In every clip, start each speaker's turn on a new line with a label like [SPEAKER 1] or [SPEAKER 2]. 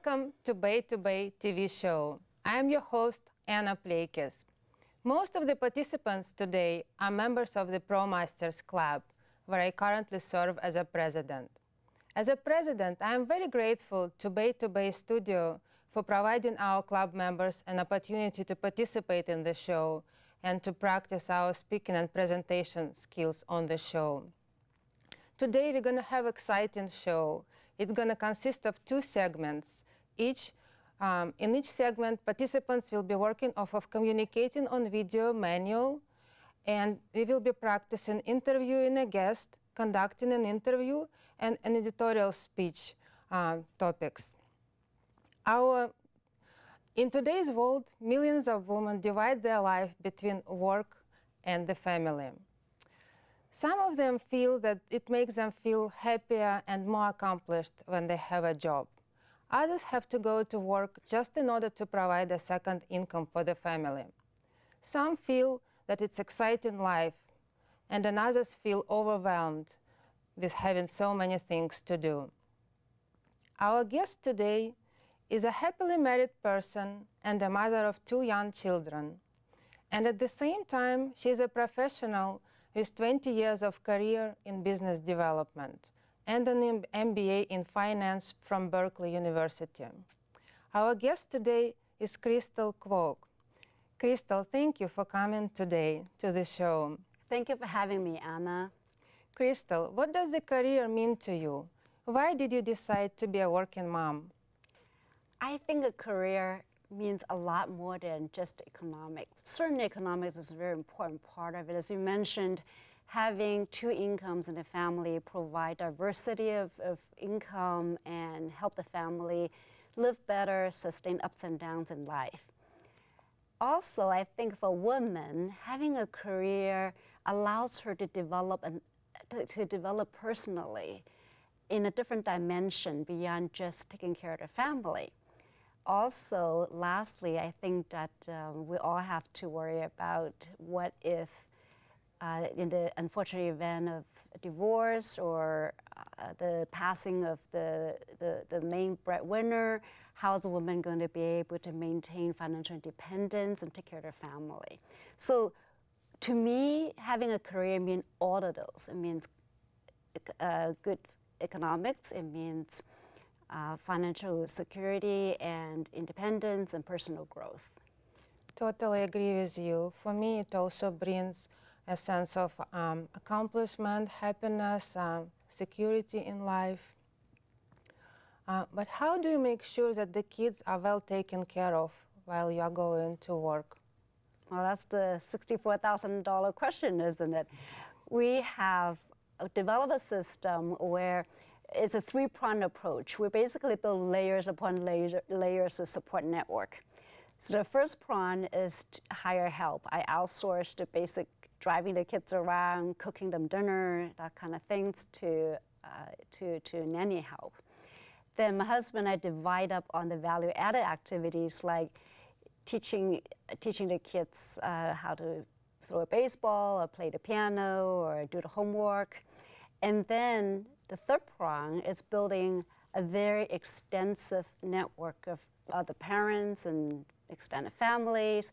[SPEAKER 1] Welcome to Bay TV show. I am your host, Anna Pleikis. Most of the participants today are members of the Toastmasters Club, where I currently serve as a president. As a president, I am very grateful to Bay Studio for providing our club members an opportunity to participate in the show and to practice our speaking and presentation skills on the show. Today we're going to have an exciting show. It's going to consist of 2 segments. In each segment, participants will be working off of communicating on video manual, and we will be practicing interviewing a guest, conducting an interview, and an editorial speech topics. In today's world, millions of women divide their life between work and the family. Some of them feel that it makes them feel happier and more accomplished when they have a job. Others have to go to work just in order to provide a second income for the family. Some feel that it's exciting life, and then others feel overwhelmed with having so many things to do. Our guest today is a happily married person and a mother of 2 young children. And at the same time, she is a professional with 20 years of career in business development and an MBA in finance from Berkeley University. Our guest today is Kwok. Crystal, thank you for coming today to the show.
[SPEAKER 2] Thank you for having me, Anna.
[SPEAKER 1] Crystal, what does a career mean to you? Why did you decide to be a working mom?
[SPEAKER 2] I think a career means a lot more than just economics. Certainly economics is a very important part of it. As you mentioned, having 2 incomes in the family provide diversity of income and help the family live better, sustain ups and downs in life. Also, I think for women, having a career allows her to develop personally in a different dimension beyond just taking care of the family. Also, lastly, I think that we all have to worry about what if, in the unfortunate event of divorce or the passing of the main breadwinner, how is a woman going to be able to maintain financial independence and take care of their family? So, to me, having a career means all of those. It means good economics. It means financial security and independence and personal growth.
[SPEAKER 1] Totally agree with you. For me, it also brings a sense of accomplishment, happiness, security in life. But how do you make sure that the kids are well taken care of while you are going to work?
[SPEAKER 2] Well, that's the $64,000 question, isn't it? We have developed a system where it's a 3-pronged approach. We basically build layers upon layers of support network. So the first prong is to hire help. I outsource the basic driving the kids around, cooking them dinner, that kind of things, to nanny help. Then my husband and I divide up on the value-added activities like teaching the kids how to throw a baseball or play the piano or do the homework. And then the third prong is building a very extensive network of other parents and extended families.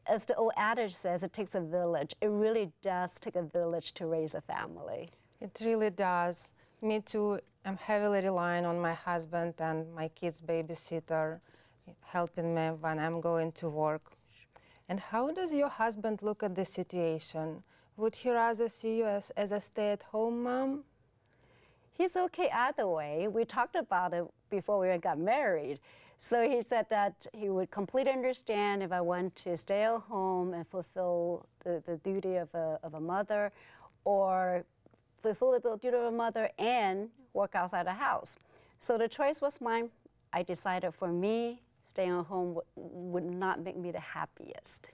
[SPEAKER 2] As the old adage says, it takes a village. It really does take a village to raise a family.
[SPEAKER 1] It really does. Me too. I'm heavily relying on my husband and my kids' babysitter, helping me when I'm going to work. And how does your husband look at the situation? Would he rather see you as a stay-at-home mom?
[SPEAKER 2] He's okay either way. We talked about it before we got married. So he said that he would completely understand if I want to stay at home and fulfill the duty of a mother, or fulfill the duty of a mother and work outside the house. So the choice was mine. I decided for me, staying at home would not make me the happiest.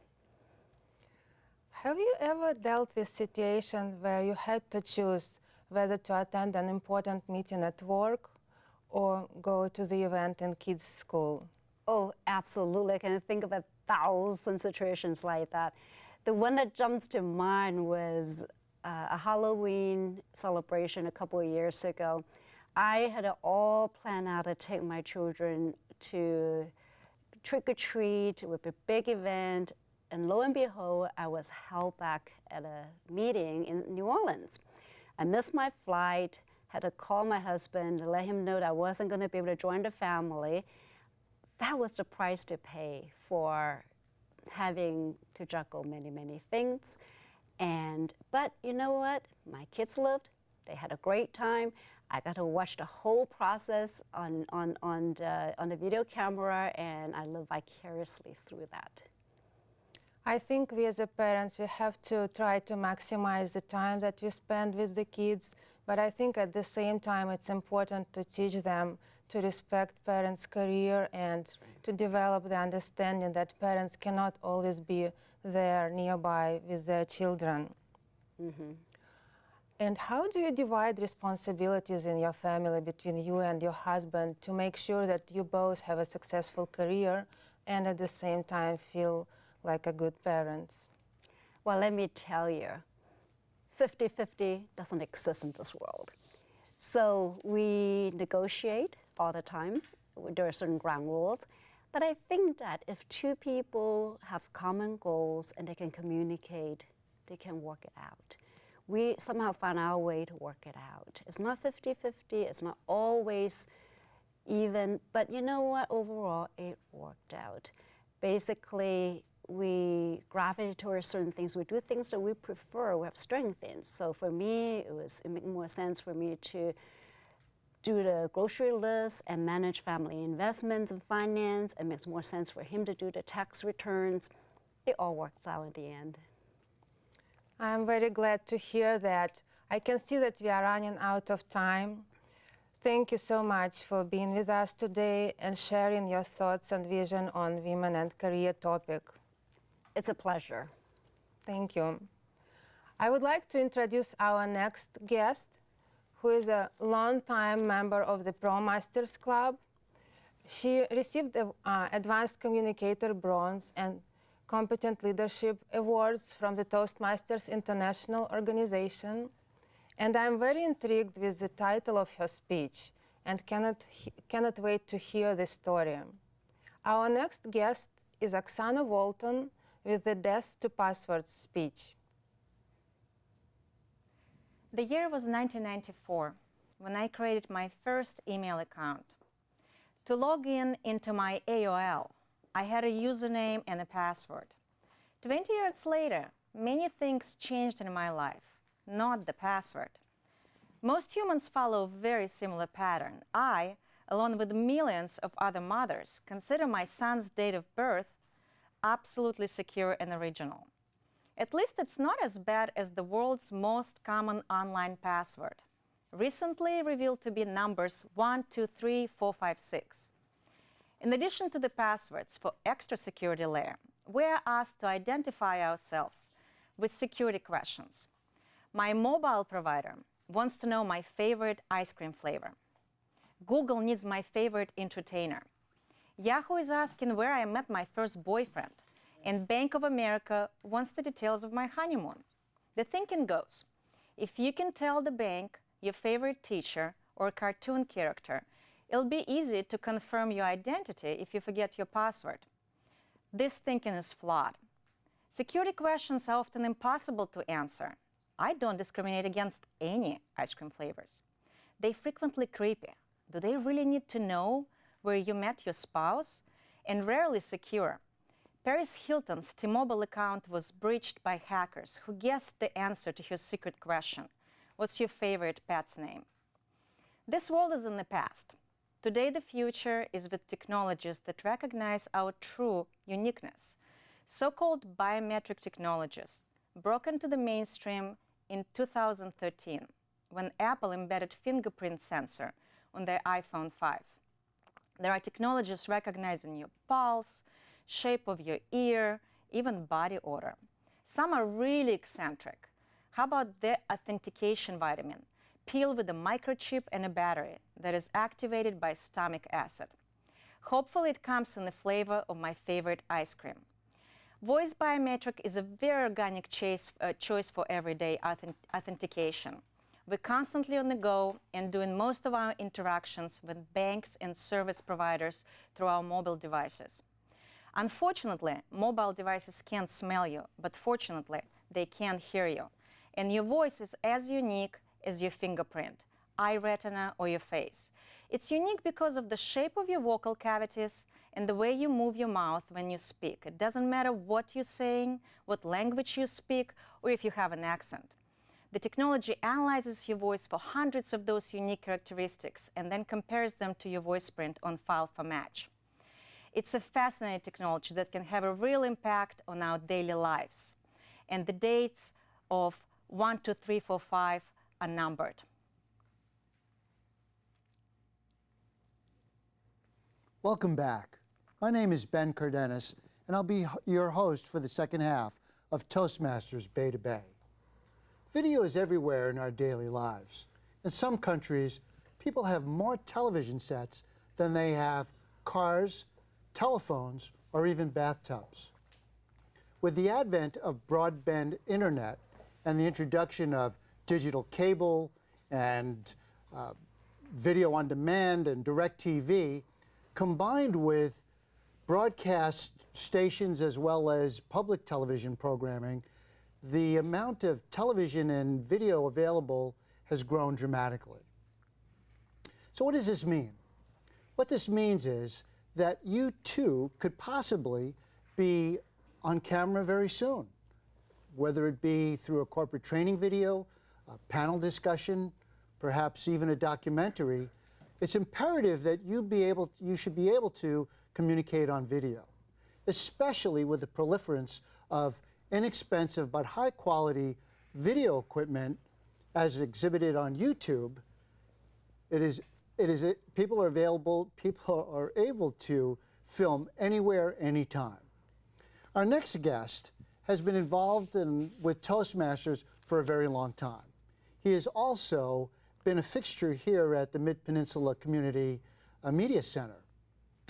[SPEAKER 1] Have you ever dealt with situations where you had to choose whether to attend an important meeting at work or go to the event in kids' school?
[SPEAKER 2] Oh, absolutely. I can think of 1,000 situations like that. The one that jumps to mind was a Halloween celebration a couple of years ago. I had it all planned out to take my children to trick or treat with a big event, and lo and behold, I was held back at a meeting in New Orleans. I missed my flight, had to call my husband to let him know that I wasn't going to be able to join the family. That was the price to pay for having to juggle many, many things. But you know what? My kids lived. They had a great time. I got to watch the whole process on the video camera, and I lived vicariously through that.
[SPEAKER 1] I think we as a parents, we have to try to maximize the time that we spend with the kids, but I think at the same time it's important to teach them to respect parents' career and to develop the understanding that parents cannot always be there nearby with their children.
[SPEAKER 2] Mm-hmm.
[SPEAKER 1] And how do you divide responsibilities in your family between you and your husband to make sure that you both have a successful career and at the same time feel like a good parents?
[SPEAKER 2] Well, let me tell you, 50-50 doesn't exist in this world. So we negotiate all the time. There are certain ground rules. But I think that if two people have common goals and they can communicate, they can work it out. We somehow found our way to work it out. It's not 50-50, it's not always even, but you know what, overall it worked out. Basically, we gravitate towards certain things. We do things that we prefer, we have strength in. So for me, it made more sense for me to do the grocery list and manage family investments and finance. It makes more sense for him to do the tax returns. It all works out in the end.
[SPEAKER 1] I'm very glad to hear that. I can see that we are running out of time. Thank you so much for being with us today and sharing your thoughts and vision on women and career topic.
[SPEAKER 2] It's a pleasure.
[SPEAKER 1] Thank you. I would like to introduce our next guest, who is a longtime member of the Toastmasters Club. She received the Advanced Communicator Bronze and Competent Leadership Awards from the Toastmasters International Organization. And I'm very intrigued with the title of her speech and cannot wait to hear the story. Our next guest is Oksana Walton with the Death to Passwords speech.
[SPEAKER 3] The year was 1994 when I created my first email account. To log in into my AOL, I had a username and a password. 20 years later, many things changed in my life, not the password. Most humans follow a very similar pattern. I, along with millions of other mothers, consider my son's date of birth absolutely secure and original. At least it's not as bad as the world's most common online password, recently revealed to be numbers 1, 2, 3, 4, 5, 6. In addition to the passwords for extra security layer, we are asked to identify ourselves with security questions. My mobile provider wants to know my favorite ice cream flavor. Google needs my favorite entertainer. Yahoo is asking where I met my first boyfriend. And Bank of America wants the details of my honeymoon. The thinking goes, if you can tell the bank your favorite teacher or cartoon character, it'll be easy to confirm your identity if you forget your password. This thinking is flawed. Security questions are often impossible to answer. I don't discriminate against any ice cream flavors. They're frequently creepy. Do they really need to know where you met your spouse? And rarely secure. Paris Hilton's T-Mobile account was breached by hackers who guessed the answer to her secret question, what's your favorite pet's name? This world is in the past. Today the future is with technologies that recognize our true uniqueness. So-called biometric technologies broke into the mainstream in 2013 when Apple embedded fingerprint sensor on their iPhone 5. There are technologies recognizing your pulse, shape of your ear, even body odor. Some are really eccentric. How about the authentication vitamin, pill with a microchip and a battery that is activated by stomach acid? Hopefully it comes in the flavor of my favorite ice cream. Voice biometric is a very organic choice for everyday authentication. We're constantly on the go and doing most of our interactions with banks and service providers through our mobile devices. Unfortunately, mobile devices can't smell you, but fortunately, they can hear you. And your voice is as unique as your fingerprint, eye retina, or your face. It's unique because of the shape of your vocal cavities and the way you move your mouth when you speak. It doesn't matter what you're saying, what language you speak, or if you have an accent. The technology analyzes your voice for hundreds of those unique characteristics and then compares them to your voice print on file for match. It's a fascinating technology that can have a real impact on our daily lives. And the dates of 1, 2, 3, 4, 5 are numbered.
[SPEAKER 4] Welcome back. My name is Ben Cardenas, and I'll be your host for the second half of Toastmasters Bay to Bay. Video is everywhere in our daily lives. In some countries, people have more television sets than they have cars, telephones, or even bathtubs. With the advent of broadband internet and the introduction of digital cable and video on demand and DirecTV, combined with broadcast stations as well as public television programming, the amount of television and video available has grown dramatically. So what does this mean? What this means is that you too could possibly be on camera very soon, whether it be through a corporate training video, a panel discussion, perhaps even a documentary. It's imperative that you should be able to communicate on video, especially with the proliferance of inexpensive but high quality video equipment as exhibited on YouTube. People are able to film anywhere, anytime. Our next guest has been involved with Toastmasters for a very long time. He has also been a fixture here at the Mid-Peninsula Community Media Center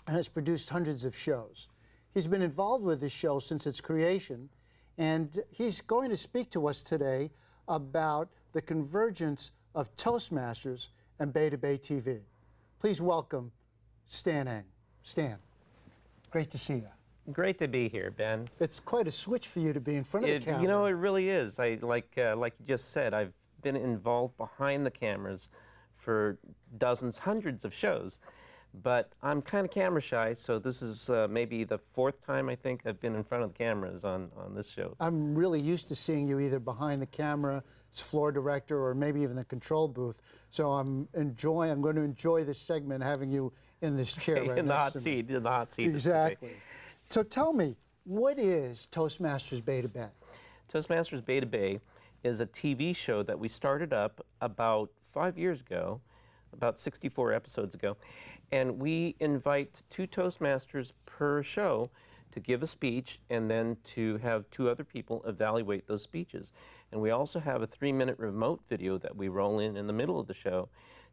[SPEAKER 4] and has produced hundreds of shows. He's been involved with this show since its creation, and he's going to speak to us today about the convergence of Toastmasters and Bay to Bay TV. Please welcome Stan Eng. Stan, great to see you.
[SPEAKER 5] Great to be here, Ben.
[SPEAKER 4] It's quite a switch for you to be in front of the camera.
[SPEAKER 5] You know, it really is. Like you just said, I've been involved behind the cameras for dozens, hundreds of shows. But I'm kind of camera shy, so this is maybe the fourth time I think I've been in front of the cameras on this show. I'm
[SPEAKER 4] really used to seeing you either behind the camera, as floor director, or maybe even the control booth. So I'm going to enjoy this segment having you in this chair right
[SPEAKER 5] in the
[SPEAKER 4] next
[SPEAKER 5] hot seat, in the hot seat.
[SPEAKER 4] Exactly. So tell me, what is Toastmasters Bay to Bay?
[SPEAKER 5] Toastmasters Bay to Bay is a TV show that we started up about 5 years ago, about 64 episodes ago. And we invite 2 Toastmasters per show to give a speech and then to have 2 other people evaluate those speeches. And we also have a 3-minute remote video that we roll in the middle of the show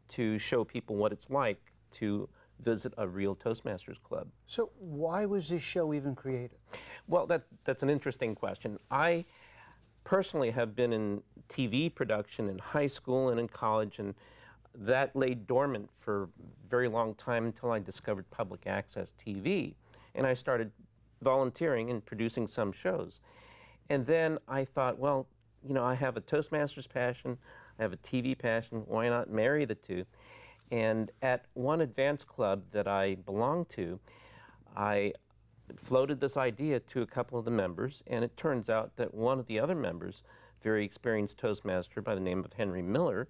[SPEAKER 5] to show people what it's like to visit a real Toastmasters club.
[SPEAKER 4] So why was this show even created?
[SPEAKER 5] Well, that's an interesting question. I personally have been in TV production in high school and in college, and that lay dormant for a very long time until I discovered public access TV. And I started volunteering and producing some shows. And then I thought, well, you know, I have a Toastmasters passion, I have a TV passion, why not marry the two? And at one advanced club that I belonged to, I floated this idea to a couple of the members, and it turns out that one of the other members, very experienced Toastmaster by the name of Henry Miller,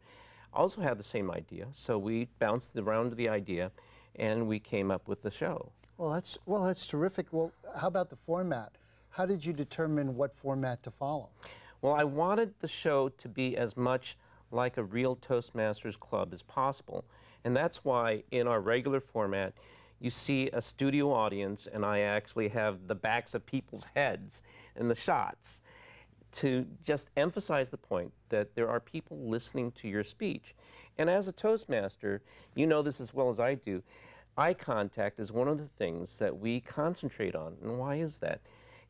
[SPEAKER 5] also had the same idea. So we bounced around the idea, and we came up with the show.
[SPEAKER 4] Well, that's terrific. Well, how about the format? How did you determine what format to follow?
[SPEAKER 5] Well, I wanted the show to be as much like a real Toastmasters club as possible. And that's why in our regular format, you see a studio audience, and I actually have the backs of people's heads in the shots to just emphasize the point that there are people listening to your speech. And as a Toastmaster, you know this as well as I do, eye contact is one of the things that we concentrate on. And why is that?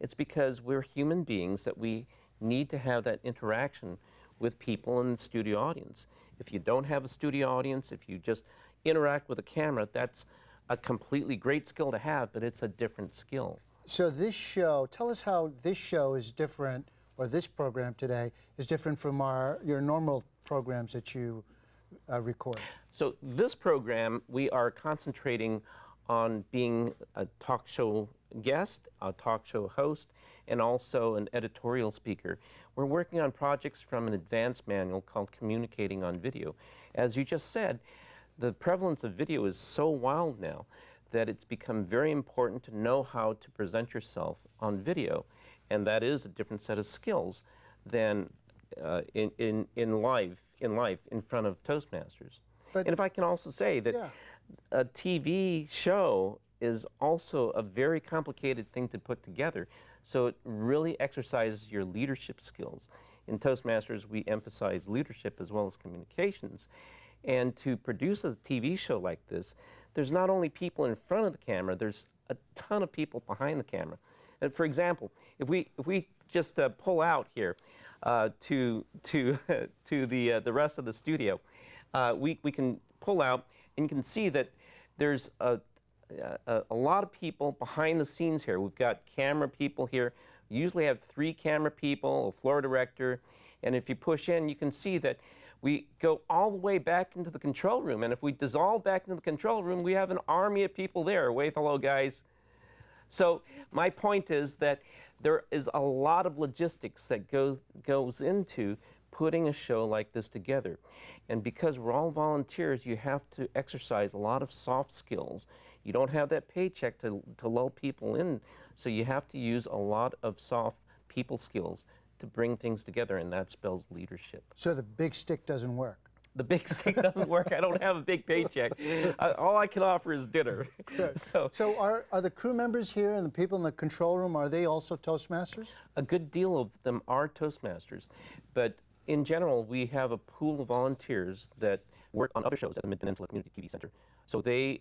[SPEAKER 5] It's because we're human beings that we need to have that interaction with people in the studio audience. If you don't have a studio audience, if you just interact with a camera, that's a completely great skill to have, but it's a different skill.
[SPEAKER 4] So this show, tell us how this show is different, or this program today is different from your normal programs that you record.
[SPEAKER 5] So this program, we are concentrating on being a talk show guest, a talk show host, and also an editorial speaker. We're working on projects from an advanced manual called Communicating on Video. As you just said, the prevalence of video is so wild now that it's become very important to know how to present yourself on video. And that is a different set of skills than in life in front of Toastmasters.
[SPEAKER 4] But
[SPEAKER 5] and if I can also say that
[SPEAKER 4] yeah.
[SPEAKER 5] a TV show is also a very complicated thing to put together. So it really exercises your leadership skills. In Toastmasters, we emphasize leadership as well as communications. And to produce a TV show like this, there's not only people in front of the camera, there's a ton of people behind the camera. And for example, if we just pull out here to the rest of the studio, we can pull out and you can see that there's a lot of people behind the scenes here. We've got camera people here. We usually have 3 camera people, a floor director, and if you push in, you can see that we go all the way back into the control room, and if we dissolve back into the control room, we have an army of people there. Wave hello, guys. So my point is that there is a lot of logistics that goes into putting a show like this together. And because we're all volunteers, you have to exercise a lot of soft skills. You don't have that paycheck to lull people in, so you have to use a lot of soft people skills to bring things together, and that spells leadership.
[SPEAKER 4] So the big stick doesn't work.
[SPEAKER 5] The big stick doesn't work. I don't have a big paycheck. All I can offer is dinner.
[SPEAKER 4] So are the crew members here and the people in the control room, are they also Toastmasters?
[SPEAKER 5] A good deal of them are Toastmasters, but in general, we have a pool of volunteers that work on other shows at the Mid-Peninsula Community TV Center. So they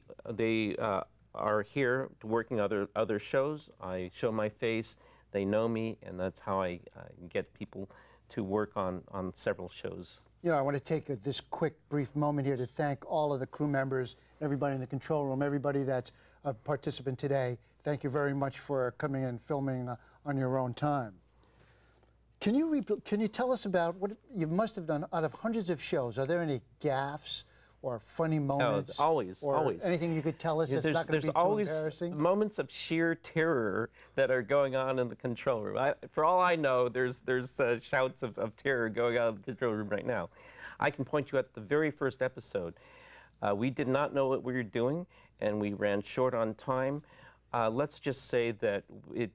[SPEAKER 5] are here to working other shows. I show my face, they know me, and that's how I get people to work on several shows.
[SPEAKER 4] You know, I want to take this quick, brief moment here to thank all of the crew members, everybody in the control room, everybody that's a participant today. Thank you very much for coming and filming on your own time. Can you tell us about what you must have done out of hundreds of shows? Are there any gaffes or funny moments?
[SPEAKER 5] Always.
[SPEAKER 4] Anything you could tell us that's not going to be too embarrassing?
[SPEAKER 5] There's always moments of sheer terror that are going on in the control room. For all I know, there's shouts of terror going on in the control room right now. I can point you at the very first episode. We did not know what we were doing, and we ran short on time. Let's just say that it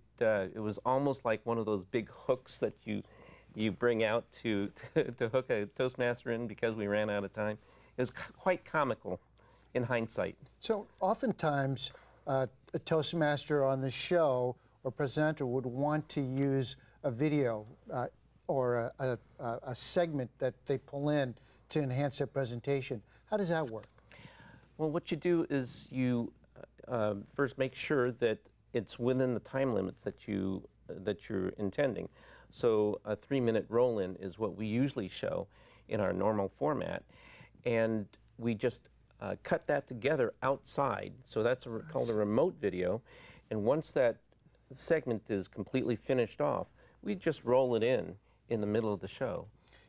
[SPEAKER 5] was almost like one of those big hooks that you bring out to hook a Toastmaster in because we ran out of time. It was quite comical in hindsight.
[SPEAKER 4] So oftentimes a Toastmaster on the show or presenter would want to use a video or a segment that they pull in to enhance their presentation. How does that work?
[SPEAKER 5] Well, what you do is you first make sure that it's within the time limits that you're intending. So a 3-minute roll-in is what we usually show in our normal format, and we just cut that together outside. So that's called a remote video, and once that segment is completely finished off, we just roll it in the middle of the show.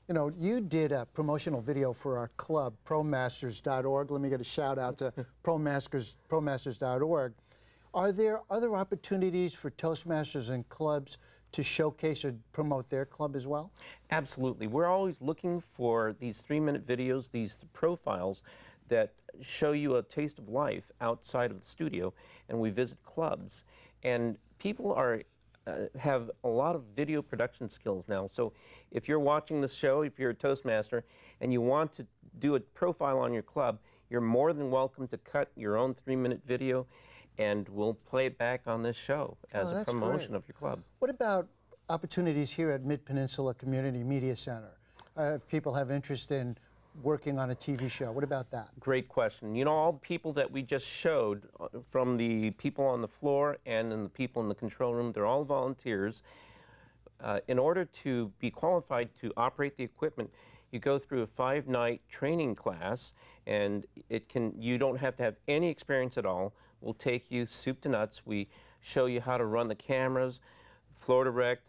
[SPEAKER 4] You know, you did a promotional video for our club, ProMasters.org. Let me get a shout out to ProMasters.org. Are there other opportunities for Toastmasters and clubs to showcase or promote their club as well?
[SPEAKER 5] Absolutely. We're always looking for these 3-minute videos, these profiles that show you a taste of life outside of the studio, and we visit clubs. And people have a lot of video production skills now. So if you're watching the show, if you're a Toastmaster, and you want to do a profile on your club, you're more than welcome to cut your own 3-minute video, and we'll play it back on this show as a promotion of your club.
[SPEAKER 4] What about opportunities here at Mid-Peninsula Community Media Center? If people have interest in working on a TV show, what about that?
[SPEAKER 5] Great question. You know, all the people that we just showed, from the people on the floor and the people in the control room, they're all volunteers. in order to be qualified to operate the equipment, you go through a 5-night training class, and you don't have to have any experience at all. We'll take you soup to nuts. We show you how to run the cameras, floor direct,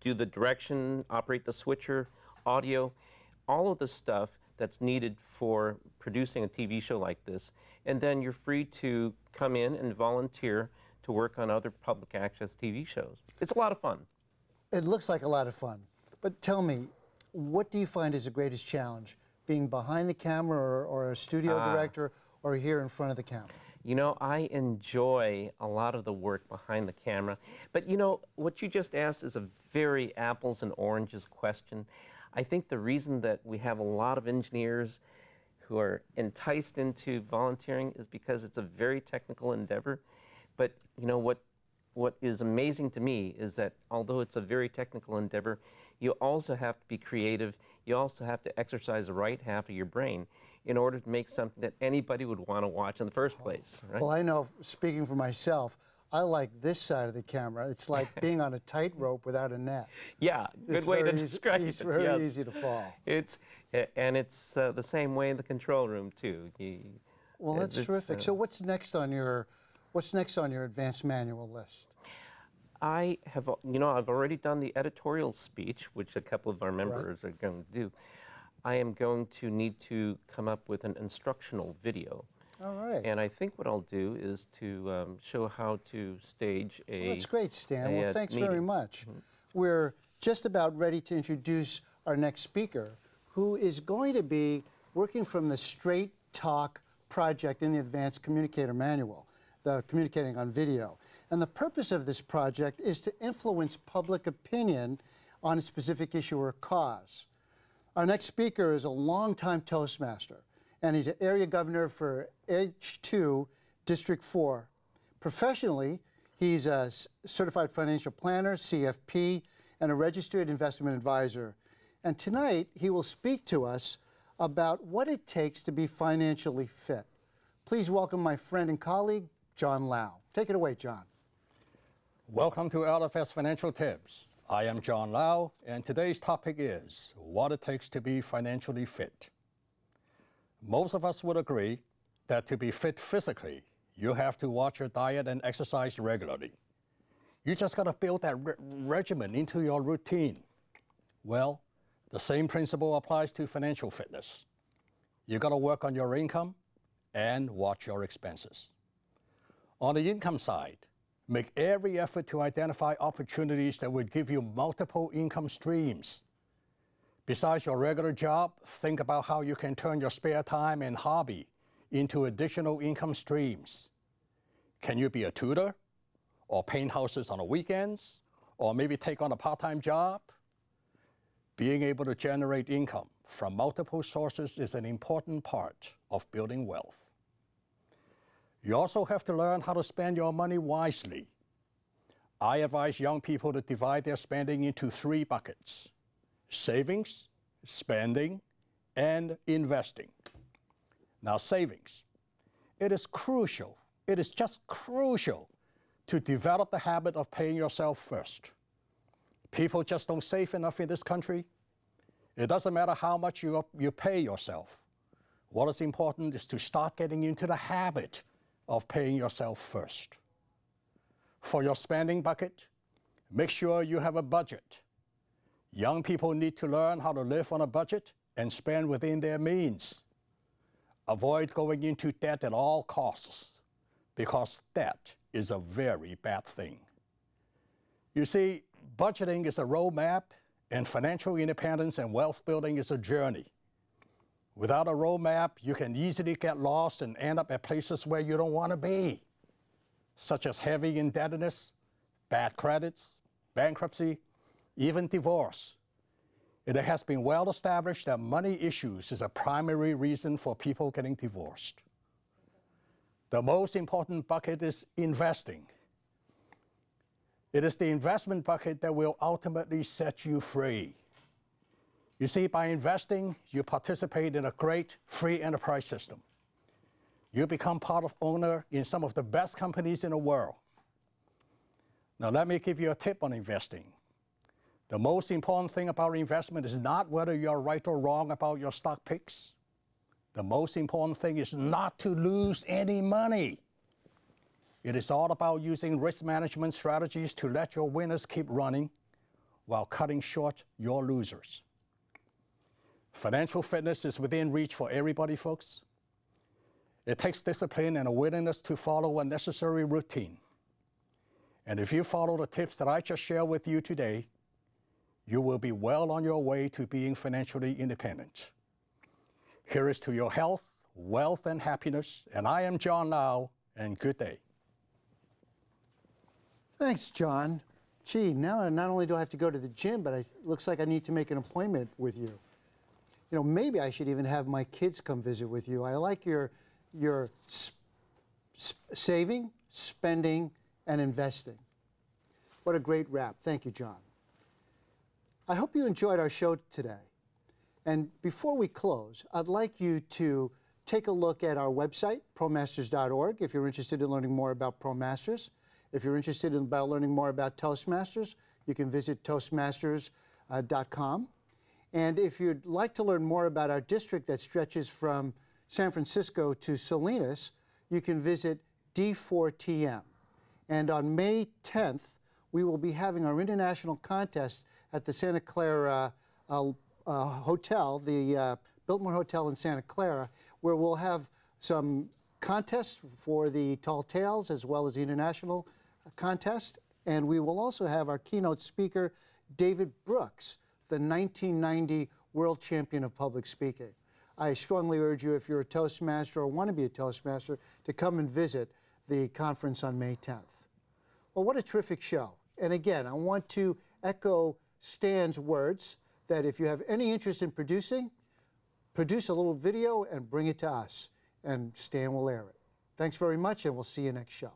[SPEAKER 5] do the direction, operate the switcher, audio, all of the stuff that's needed for producing a TV show like this. And then you're free to come in and volunteer to work on other public access TV shows. It's a lot of fun.
[SPEAKER 4] It looks like a lot of fun. But tell me, what do you find is the greatest challenge? Being behind the camera or a studio director or here in front of the camera?
[SPEAKER 5] You know, I enjoy a lot of the work behind the camera. But you know, what you just asked is a very apples and oranges question. I think the reason that we have a lot of engineers who are enticed into volunteering is because it's a very technical endeavor. But you know, what is amazing to me is that although it's a very technical endeavor, you also have to be creative. You also have to exercise the right half of your brain in order to make something that anybody would want to watch in the first place, right?
[SPEAKER 4] Well, I know, speaking for myself, I like this side of the camera. It's like being on a tightrope without a net.
[SPEAKER 5] Yeah, good way to describe it.
[SPEAKER 4] It's very easy to fall.
[SPEAKER 5] And it's the same way in the control room too.
[SPEAKER 4] Well, that's terrific. So what's next on your advanced manual list?
[SPEAKER 5] I have, you know, I've already done the editorial speech, which a couple of our members are going to do. I am going to need to come up with an instructional video.
[SPEAKER 4] All right.
[SPEAKER 5] And I think what I'll do is to show how to stage a
[SPEAKER 4] Well, that's great, Stan. Well, thanks very
[SPEAKER 5] meeting.
[SPEAKER 4] much. We're just about ready to introduce our next speaker, who is going to be working from the Straight Talk project in the Advanced Communicator Manual, the Communicating on Video. And the purpose of this project is to influence public opinion on a specific issue or cause. Our next speaker is a longtime Toastmaster, and he's an area governor for H2, District 4. Professionally, he's a certified financial planner, CFP, and a registered investment advisor. And tonight, he will speak to us about what it takes to be financially fit. Please welcome my friend and colleague, John Lau. Take it away, John.
[SPEAKER 6] Welcome to LFS Financial Tips. I am John Lau, and today's topic is what it takes to be financially fit. Most of us would agree that to be fit physically, you have to watch your diet and exercise regularly. You just got to build that regimen into your routine. Well, the same principle applies to financial fitness. You got to work on your income and watch your expenses. On the income side, make every effort to identify opportunities that would give you multiple income streams. Besides your regular job, think about how you can turn your spare time and hobby into additional income streams. Can you be a tutor, or paint houses on the weekends, or maybe take on a part-time job? Being able to generate income from multiple sources is an important part of building wealth. You also have to learn how to spend your money wisely. I advise young people to divide their spending into 3 buckets: savings, spending, and investing. Now, savings. It is crucial, it is just crucial to develop the habit of paying yourself first. People just don't save enough in this country. It doesn't matter how much you pay yourself. What is important is to start getting into the habit of paying yourself first. For your spending bucket, make sure you have a budget. Young people need to learn how to live on a budget and spend within their means. Avoid going into debt at all costs, because debt is a very bad thing. You see, budgeting is a roadmap, and financial independence and wealth building is a journey. Without a roadmap, you can easily get lost and end up at places where you don't want to be, such as heavy indebtedness, bad credits, bankruptcy, even divorce. It has been well established that money issues is a primary reason for people getting divorced. The most important bucket is investing. It is the investment bucket that will ultimately set you free. You see, by investing, you participate in a great free enterprise system. You become part of owner in some of the best companies in the world. Now, let me give you a tip on investing. The most important thing about investment is not whether you're right or wrong about your stock picks. The most important thing is not to lose any money. It is all about using risk management strategies to let your winners keep running while cutting short your losers. Financial fitness is within reach for everybody, folks. It takes discipline and a willingness to follow a necessary routine. And if you follow the tips that I just shared with you today, you will be well on your way to being financially independent. Here is to your health, wealth, and happiness. And I am John Lau, and good day.
[SPEAKER 4] Thanks, John. Gee, now not only do I have to go to the gym, but it looks like I need to make an appointment with you. You know, maybe I should even have my kids come visit with you. I like your saving, spending, and investing. What a great wrap. Thank you, John. I hope you enjoyed our show today. And before we close, I'd like you to take a look at our website, promasters.org, if you're interested in learning more about ProMasters. If you're interested in learning more about Toastmasters, you can visit toastmasters.com. And if you'd like to learn more about our district that stretches from San Francisco to Salinas, you can visit D4TM. And on May 10th, we will be having our international contest at the Santa Clara Hotel, the Biltmore Hotel in Santa Clara, where we'll have some contests for the Tall Tales as well as the international contest. And we will also have our keynote speaker, David Brooks, the 1990 world champion of public speaking. I strongly urge you, if you're a Toastmaster or want to be a Toastmaster, to come and visit the conference on May 10th. Well, what a terrific show. And again, I want to echo Stan's words that if you have any interest in producing, produce a little video and bring it to us, and Stan will air it. Thanks very much, and we'll see you next show.